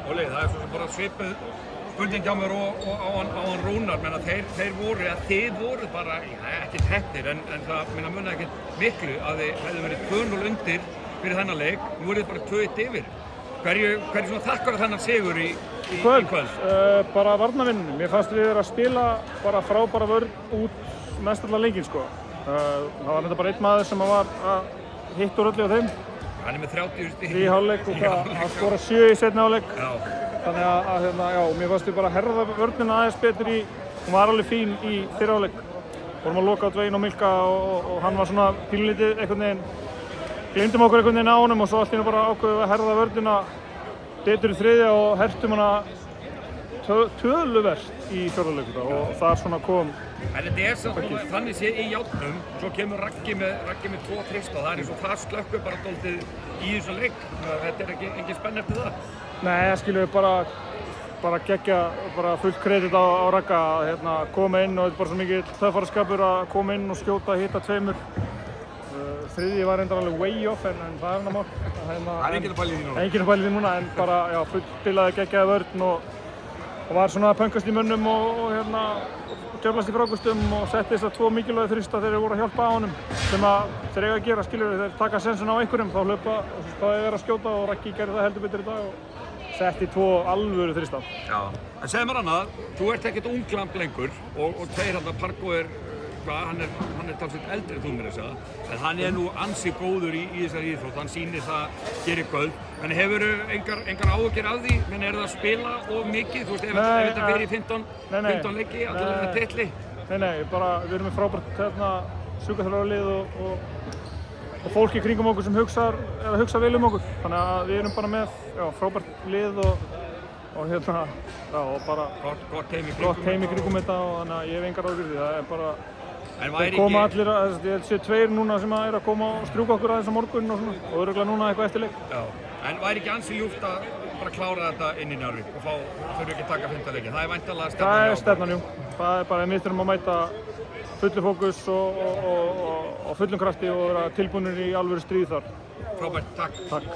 Óli, það svo bara svipuð spurning hjá mér og á hann Rúnar, menna þeir voru, eða þið voru bara, ekkert heppnir, en það muna ekkert miklu að þið hefðu verið 2-0 undir fyrir þennan leik, nú voruð þið bara 2-1 yfir. Hverju svona þakkar þennan sigur í kvöld? Bara varnarvinnunum. Mér fannst við að spila bara frábæra vörn út mest allan leikinn, sko. Það var þetta bara einn maður sem var að hitta úr öllu á þeim. Hann með 30 stig í hálfleik og að skora 7 í seinni hálfleik. Þannig að mér fannst við bara að herða vörnina aðeins betur hún var alveg fín í fyrri hálfleik. Vorum að loka á Dwayne og Milka og hann var svona pínlítið einhvern veginn, gleymdum okkur einhvern veginn á honum og svo allt í einu bara ákveðum við að herða vörnina betur í þriðja og hertum hana töluvert í fjórða hálfleik og það svona kom. En þetta samt þannig sé í játnum, svo kemur Raggi með 2 þrista, það eins og það slökkur bara dálítið í þessum leik. Þetta engin spenn eftir það? Nei, skilur við bara geggja, bara fullt kredit á Ragga að koma inn og þetta er bara svo mikið töffaraskapur að koma inn og skjóta, hitta 2. Þriðji var reyndar alveg way off en það er hann mál. Það er enginn að pæla í því núna? Enginn að pæla í því núna, en bara fullt bilaði geggjaði vörn og var svona að pönkast í mönnum og djöflast í frákustum og setti þess að 2 mikilvægi þrista þegar þeir voru að hjálpa á honum sem þeir eiga að gera, skilur við, þeir taka sensun á einhverjum, þá hlaupa, þá er verið að skjóta og Raggi gerði það heldur betur í dag og setti 2 alvöru þrista. Já, en segð mér annað, þú ert ekkert unglamb lengur og tveir Pargo hann er talsveit eldri þú mér að segja, en hann er nú ansi góður í þessari íþrótt, hann sýnir það gerir kvöld, en hefurðu engar áhyggjur af því, menn það að spila of mikið, þú veist, ef þetta fyrir 15 leiki, alltaf með titli? Nei, við erum með frábært sjúkraþjálfaralið og fólk í kringum okkur sem hugsa vel um okkur, þannig að við erum bara með frábært lið og bara gott heim í kringum þetta og þannig að ég hef engar áhyggjur því, það er bara þeir koma allir, ég held sé 2 núna sem er að koma og strjúka okkur aðeins á morgun og örugglega núna eitthvað eftir leik. Já, en væri ekki ansi ljúft að bara klára þetta inn í Njarðvík og þurfi ekki að taka 5. leikinn? Það er væntanlega stefnan. Það er stefnan, jú. Það er bara, við þurfum að mæta fullu fókus og fullum krafti og vera tilbúnir í alvöru stríð þar. Frábært, takk. Takk.